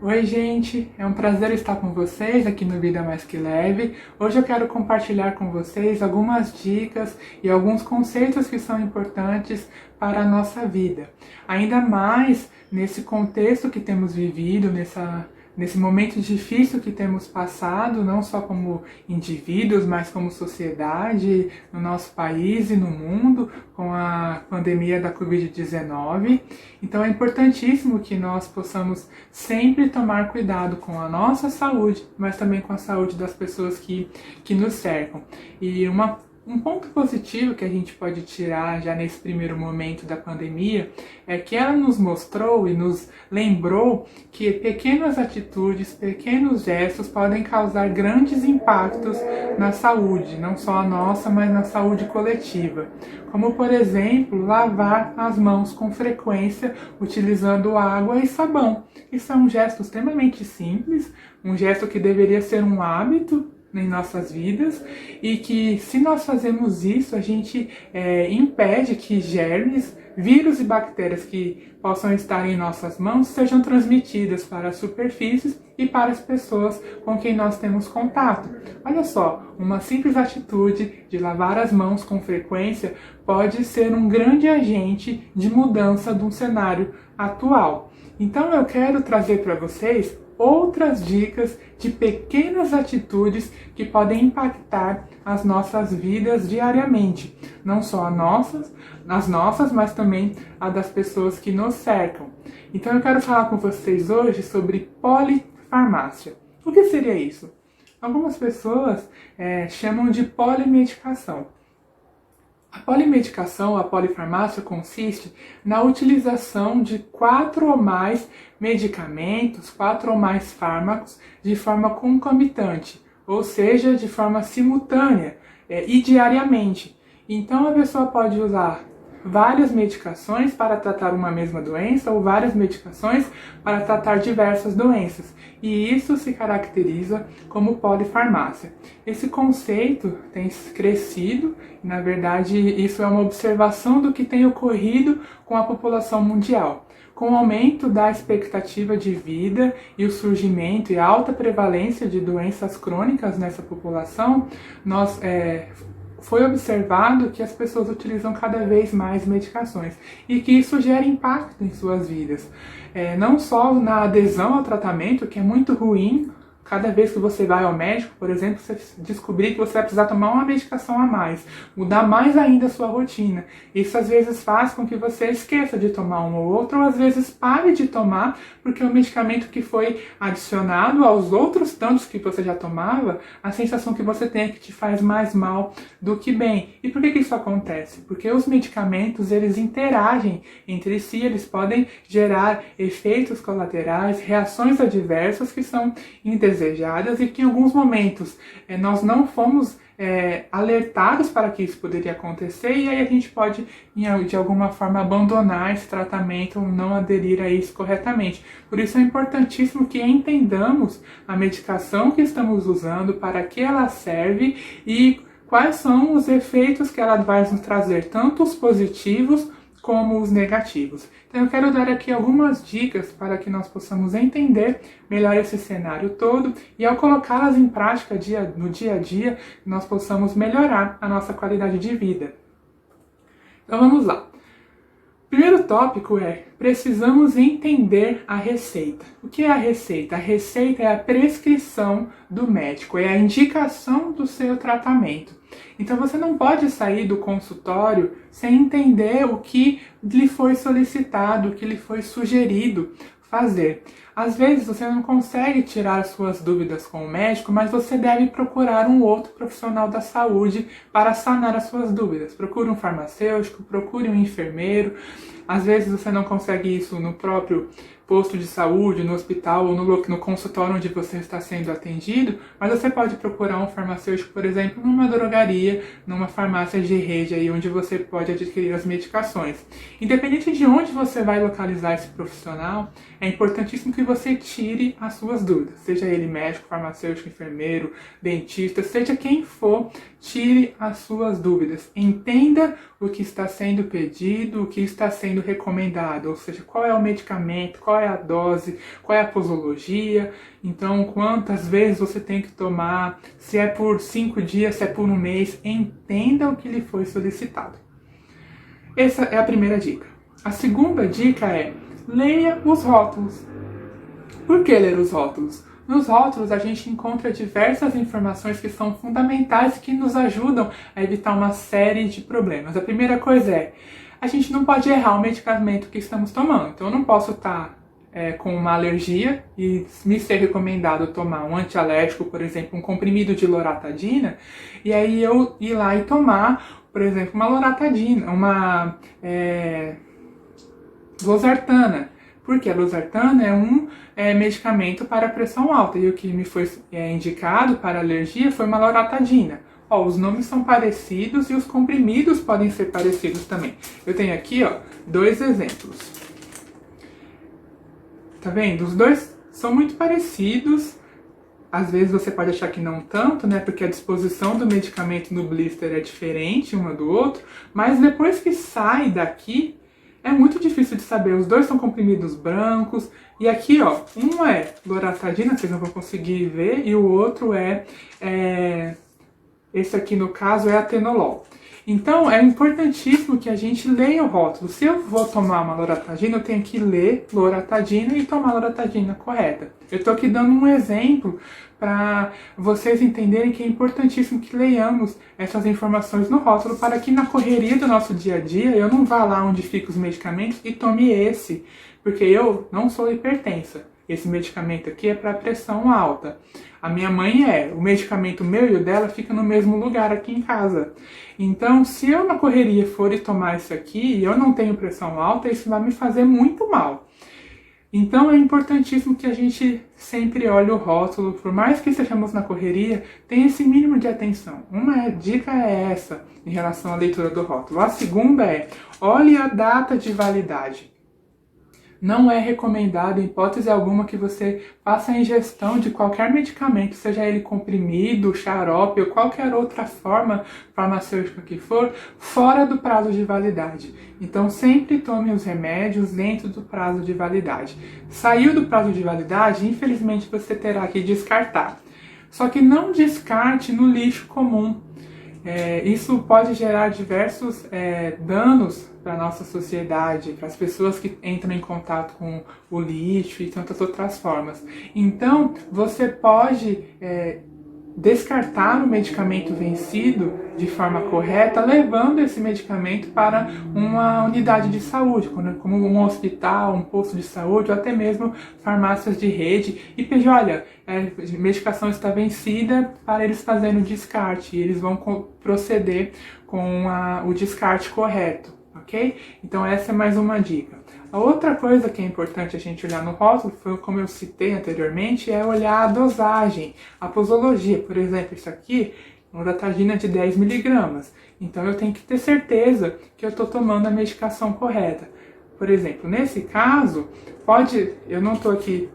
Oi, gente! É um prazer estar com vocês aqui no Vida Mais Que Leve. Hoje eu quero compartilhar com vocês algumas dicas e alguns conceitos que são importantes para a nossa vida. Ainda mais nesse contexto que temos vivido, nesse momento difícil que temos passado, não só como indivíduos, mas como sociedade, no nosso país e no mundo, com a pandemia da Covid-19. Então é importantíssimo que nós possamos sempre tomar cuidado com a nossa saúde, mas também com a saúde das pessoas que nos cercam. E um ponto positivo que a gente pode tirar já nesse primeiro momento da pandemia é que ela nos mostrou e nos lembrou que pequenas atitudes, pequenos gestos podem causar grandes impactos na saúde, não só a nossa, mas na saúde coletiva. Como, por exemplo, lavar as mãos com frequência utilizando água e sabão. Isso é um gesto extremamente simples, um gesto que deveria ser um hábito em nossas vidas e que, se nós fazemos isso, a gente impede que germes, vírus e bactérias que possam estar em nossas mãos sejam transmitidas para as superfícies e para as pessoas com quem nós temos contato. Olha só, uma simples atitude de lavar as mãos com frequência pode ser um grande agente de mudança de um cenário atual. Então eu quero trazer para vocês outras dicas de pequenas atitudes que podem impactar as nossas vidas diariamente. Não só as nossas, mas também a das pessoas que nos cercam. Então eu quero falar com vocês hoje sobre polifarmácia. O que seria isso? Algumas pessoas chamam de polimedicação. A polimedicação, a polifarmácia, consiste na utilização de 4 ou mais medicamentos, 4 ou mais fármacos de forma concomitante, ou seja, de forma simultânea e diariamente. Então a pessoa pode usar várias medicações para tratar uma mesma doença ou várias medicações para tratar diversas doenças. E isso se caracteriza como polifarmácia. Esse conceito tem crescido, e na verdade isso é uma observação do que tem ocorrido com a população mundial. Com o aumento da expectativa de vida e o surgimento e alta prevalência de doenças crônicas nessa população, foi observado que as pessoas utilizam cada vez mais medicações e que isso gera impacto em suas vidas. Não só na adesão ao tratamento, que é muito ruim. Cada vez que você vai ao médico, por exemplo, você descobrir que você vai precisar tomar uma medicação a mais, mudar mais ainda a sua rotina. Isso às vezes faz com que você esqueça de tomar um ou outro, ou às vezes pare de tomar, porque o medicamento que foi adicionado aos outros tantos que você já tomava, a sensação que você tem é que te faz mais mal do que bem. E por que isso acontece? Porque os medicamentos, eles interagem entre si, eles podem gerar efeitos colaterais, reações adversas que são indesejadas e que em alguns momentos nós não fomos alertados para que isso poderia acontecer, e aí a gente pode de alguma forma abandonar esse tratamento ou não aderir a isso corretamente. Por isso é importantíssimo que entendamos a medicação que estamos usando, para que ela serve e quais são os efeitos que ela vai nos trazer, tanto os positivos como os negativos. Então eu quero dar aqui algumas dicas para que nós possamos entender melhor esse cenário todo e, ao colocá-las em prática no dia a dia, nós possamos melhorar a nossa qualidade de vida. Então vamos lá. O primeiro tópico precisamos entender a receita. O que é a receita? A receita é a prescrição do médico, é a indicação do seu tratamento. Então você não pode sair do consultório sem entender o que lhe foi solicitado, o que lhe foi sugerido fazer. Às vezes você não consegue tirar suas dúvidas com o médico, mas você deve procurar um outro profissional da saúde para sanar as suas dúvidas. Procure um farmacêutico, procure um enfermeiro. Às vezes você não consegue isso no próprio posto de saúde, no hospital ou no consultório onde você está sendo atendido, mas você pode procurar um farmacêutico, por exemplo, numa drogaria, numa farmácia de rede aí onde você pode adquirir as medicações. Independente de onde você vai localizar esse profissional, é importantíssimo que você tire as suas dúvidas, seja ele médico, farmacêutico, enfermeiro, dentista, seja quem for, tire as suas dúvidas. Entenda o que está sendo pedido, o que está sendo recomendado, ou seja, qual é o medicamento, qual qual é a dose, qual é a posologia, então quantas vezes você tem que tomar, se é por 5 dias, se é por um mês, entenda o que lhe foi solicitado. Essa é a primeira dica. A segunda dica é: leia os rótulos. Por que ler os rótulos? Nos rótulos a gente encontra diversas informações que são fundamentais, que nos ajudam a evitar uma série de problemas. A primeira coisa é: a gente não pode errar o medicamento que estamos tomando. Então eu não posso estar com uma alergia e me ser recomendado tomar um antialérgico, por exemplo, um comprimido de loratadina, e aí eu ir lá e tomar, por exemplo, uma loratadina, uma losartana. Porque a losartana é um medicamento para pressão alta, e o que me foi indicado para alergia foi uma loratadina. Os nomes são parecidos e os comprimidos podem ser parecidos também. Eu tenho aqui, dois exemplos. Tá vendo? Os dois são muito parecidos. Às vezes você pode achar que não tanto, né? Porque a disposição do medicamento no blister é diferente uma do outro. Mas depois que sai daqui, é muito difícil de saber. Os dois são comprimidos brancos. E aqui, um é loratadina, vocês não vão conseguir ver. E o outro esse aqui no caso é atenolol. Então é importantíssimo que a gente leia o rótulo. Se eu vou tomar uma loratadina, eu tenho que ler loratadina e tomar a loratadina correta. Eu estou aqui dando um exemplo para vocês entenderem que é importantíssimo que leiamos essas informações no rótulo, para que na correria do nosso dia a dia eu não vá lá onde ficam os medicamentos e tome esse, porque eu não sou hipertensa. Esse medicamento aqui é para pressão alta. A minha mãe o medicamento meu e o dela fica no mesmo lugar aqui em casa. Então, se eu na correria for tomar isso aqui e eu não tenho pressão alta, isso vai me fazer muito mal. Então é importantíssimo que a gente sempre olhe o rótulo, por mais que estejamos na correria, tenha esse mínimo de atenção. Uma dica é essa em relação à leitura do rótulo. A segunda é: olhe a data de validade. Não é recomendado, em hipótese alguma, que você faça a ingestão de qualquer medicamento, seja ele comprimido, xarope ou qualquer outra forma farmacêutica que for, fora do prazo de validade. Então sempre tome os remédios dentro do prazo de validade. Saiu do prazo de validade, infelizmente você terá que descartar. Só que não descarte no lixo comum. Isso pode gerar diversos danos para a nossa sociedade, para as pessoas que entram em contato com o lixo e tantas outras formas. Então, você pode descartar o medicamento vencido de forma correta, levando esse medicamento para uma unidade de saúde, como um hospital, um posto de saúde, ou até mesmo farmácias de rede, e pedir: olha, a medicação está vencida, para eles fazerem o descarte, e eles vão proceder com o descarte correto, ok? Então essa é mais uma dica. A outra coisa que é importante a gente olhar no rótulo, foi como eu citei anteriormente, é olhar a dosagem, a posologia. Por exemplo, isso aqui é uma loratadina de 10 mg. Então eu tenho que ter certeza que eu estou tomando a medicação correta. Por exemplo, nesse caso, eu não estou aqui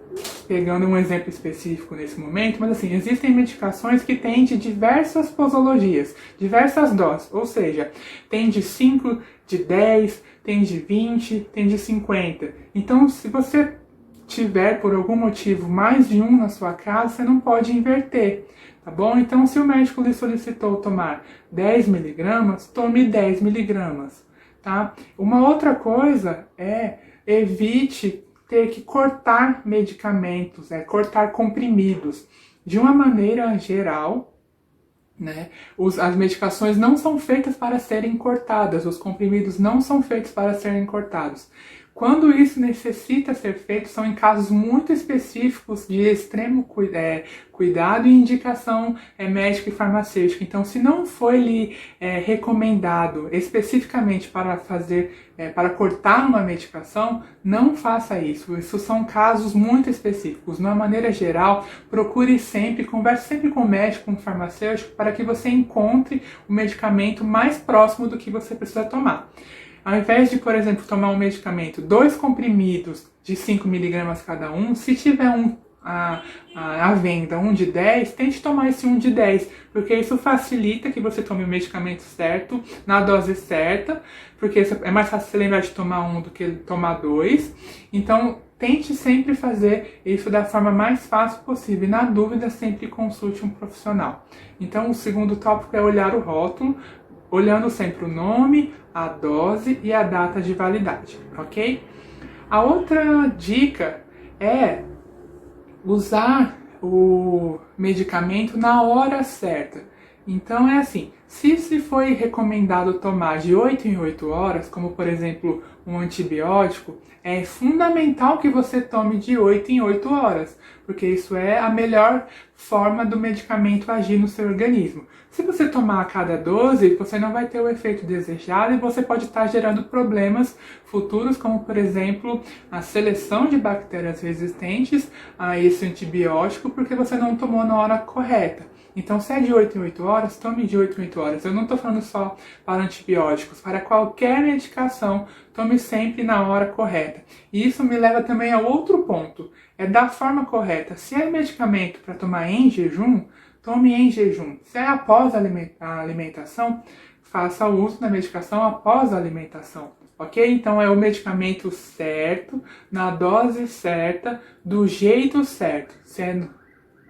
pegando um exemplo específico nesse momento, mas assim, existem medicações que têm de diversas posologias, diversas doses, ou seja, tem de 5, de 10, tem de 20, tem de 50. Então, se você tiver por algum motivo mais de um na sua casa, você não pode inverter, tá bom? Então, se o médico lhe solicitou tomar 10 mg, tome 10 mg, tá? Uma outra coisa é: evite ter que cortar medicamentos, cortar comprimidos. De uma maneira geral, né, as medicações não são feitas para serem cortadas, os comprimidos não são feitos para serem cortados. Quando isso necessita ser feito, são em casos muito específicos de extremo cuidado e indicação médica e farmacêutica. Então, se não foi recomendado especificamente para cortar uma medicação, não faça isso. Isso são casos muito específicos. De uma maneira geral, procure sempre, converse sempre com o médico, com o farmacêutico, para que você encontre o medicamento mais próximo do que você precisa tomar. Ao invés de, por exemplo, tomar um medicamento, 2 comprimidos de 5 mg cada um, se tiver à venda um de 10, tente tomar esse um de 10, porque isso facilita que você tome o medicamento certo, na dose certa, porque é mais fácil você lembrar de tomar um do que tomar 2. Então, tente sempre fazer isso da forma mais fácil possível. E, na dúvida, sempre consulte um profissional. Então, o segundo tópico é olhar o rótulo, olhando sempre o nome, a dose e a data de validade, ok? A outra dica é usar o medicamento na hora certa. Então é assim, se foi recomendado tomar de 8 em 8 horas, como por exemplo um antibiótico, é fundamental que você tome de 8 em 8 horas, porque isso é a melhor forma do medicamento agir no seu organismo. Se você tomar a cada 12, você não vai ter o efeito desejado e você pode estar gerando problemas futuros, como por exemplo a seleção de bactérias resistentes a esse antibiótico, porque você não tomou na hora correta. Então, se é de 8 em 8 horas, tome de 8 em 8 horas. Eu não estou falando só para antibióticos, para qualquer medicação, tome sempre na hora correta. E isso me leva também a outro ponto, é da forma correta. Se é medicamento para tomar em jejum, tome em jejum. Se é após a alimentação, faça o uso da medicação após a alimentação. Ok? Então é o medicamento certo, na dose certa, do jeito certo. Se é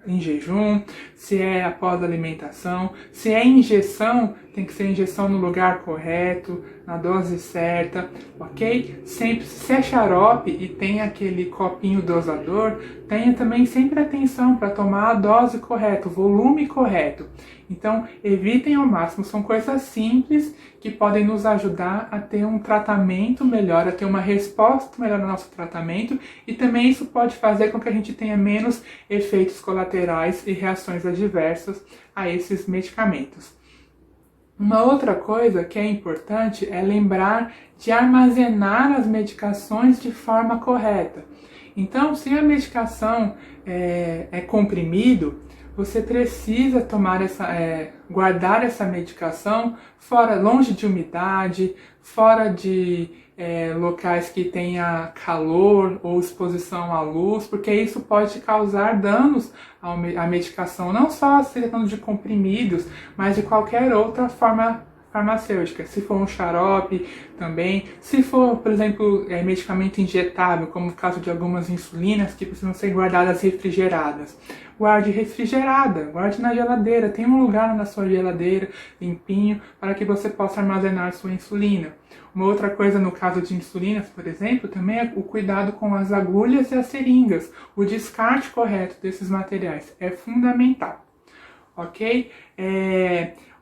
em jejum, se é após a alimentação, se é injeção, tem que ser injeção no lugar correto, na dose certa, ok? Sempre, se é xarope e tem aquele copinho dosador, tenha também sempre atenção para tomar a dose correta, o volume correto. Então, evitem ao máximo, são coisas simples que podem nos ajudar a ter um tratamento melhor, a ter uma resposta melhor no nosso tratamento, e também isso pode fazer com que a gente tenha menos efeitos colaterais e reações adversas a esses medicamentos. Uma outra coisa que é importante é lembrar de armazenar as medicações de forma correta. Então, se a medicação é comprimido, você precisa guardar essa medicação longe de umidade, fora de locais que tenha calor ou exposição à luz, porque isso pode causar danos à medicação, não só se tratando de comprimidos, mas de qualquer outra forma farmacêutica. Se for um xarope também, se for, por exemplo, medicamento injetável, como no caso de algumas insulinas que precisam ser guardadas refrigeradas. Guarde refrigerada, guarde na geladeira, tem um lugar na sua geladeira limpinho para que você possa armazenar sua insulina. Uma outra coisa no caso de insulinas, por exemplo, também é o cuidado com as agulhas e as seringas. O descarte correto desses materiais é fundamental, ok?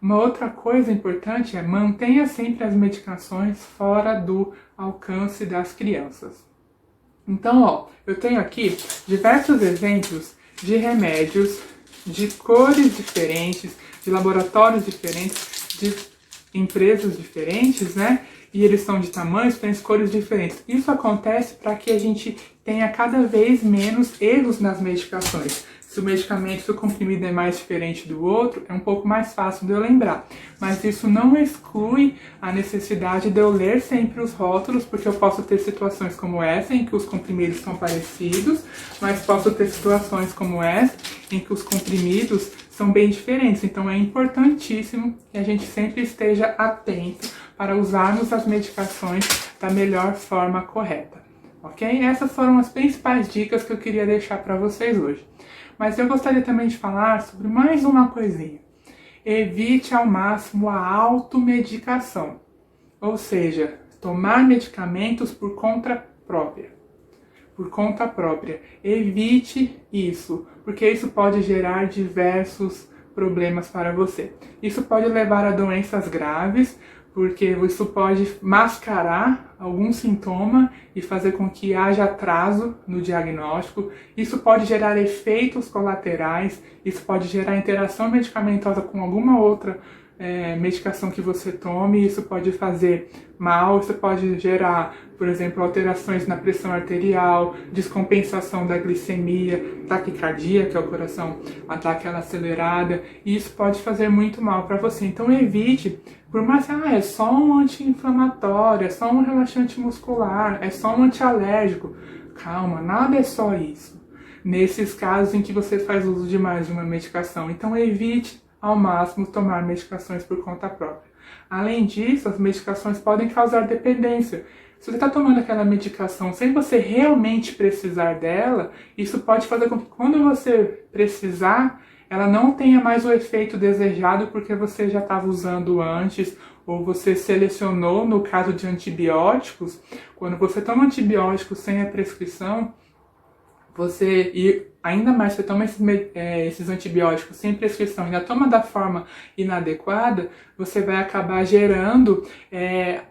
Uma outra coisa importante é mantenha sempre as medicações fora do alcance das crianças. Então, eu tenho aqui diversos exemplos de remédios de cores diferentes, de laboratórios diferentes, de empresas diferentes, né? E eles são de tamanhos diferentes, cores diferentes. Isso acontece para que a gente tenha cada vez menos erros nas medicações. Se o medicamento, se o comprimido é mais diferente do outro, é um pouco mais fácil de eu lembrar. Mas isso não exclui a necessidade de eu ler sempre os rótulos, porque eu posso ter situações como essa, em que os comprimidos são parecidos, mas posso ter situações como essa, em que os comprimidos são bem diferentes. Então é importantíssimo que a gente sempre esteja atento para usarmos as medicações da melhor forma correta. Ok? Essas foram as principais dicas que eu queria deixar para vocês hoje. Mas eu gostaria também de falar sobre mais uma coisinha. Evite ao máximo a automedicação, ou seja, tomar medicamentos por conta própria. Evite isso, porque isso pode gerar diversos problemas para você. Isso pode levar a doenças graves, porque isso pode mascarar algum sintoma e fazer com que haja atraso no diagnóstico. Isso pode gerar efeitos colaterais, isso pode gerar interação medicamentosa com alguma outra medicação que você tome, isso pode fazer mal, isso pode gerar, por exemplo, alterações na pressão arterial, descompensação da glicemia, taquicardia, que é o coração daquela acelerada, e isso pode fazer muito mal para você. Então evite, por mais que é só um anti-inflamatório, é só um relaxante muscular, é só um antialérgico. Calma, nada é só isso. Nesses casos em que você faz uso de mais de uma medicação, então evite ao máximo tomar medicações por conta própria. Além disso, as medicações podem causar dependência. Se você está tomando aquela medicação sem você realmente precisar dela, isso pode fazer com que quando você precisar, ela não tenha mais o efeito desejado porque você já estava usando antes, ou você selecionou, no caso de antibióticos, quando você toma antibiótico sem a prescrição, e ainda mais você toma esses antibióticos sem prescrição, ainda toma da forma inadequada, você vai acabar gerando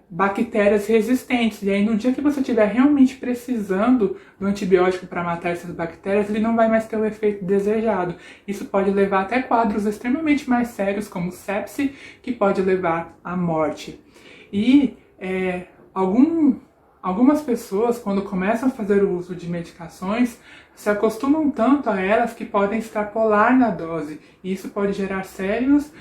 bactérias resistentes. E aí no dia que você estiver realmente precisando do antibiótico para matar essas bactérias, ele não vai mais ter o efeito desejado. Isso pode levar até quadros extremamente mais sérios, como sepse, que pode levar à morte. E algumas pessoas, quando começam a fazer o uso de medicações, se acostumam tanto a elas que podem extrapolar na dose. E isso pode gerar sérios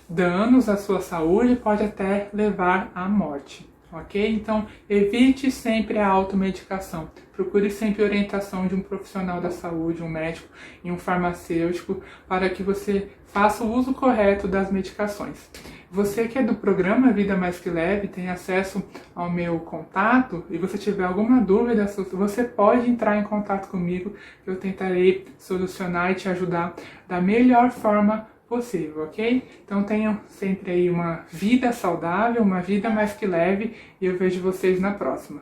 danos à sua saúde e pode até levar à morte. Ok? Então, evite sempre a automedicação. Procure sempre a orientação de um profissional da saúde, um médico e um farmacêutico, para que você faça o uso correto das medicações. Você que é do programa Vida Mais Que Leve, tem acesso ao meu contato, e você tiver alguma dúvida, você pode entrar em contato comigo, que eu tentarei solucionar e te ajudar da melhor forma possível, ok? Então tenham sempre aí uma vida saudável, uma vida mais que leve, e eu vejo vocês na próxima.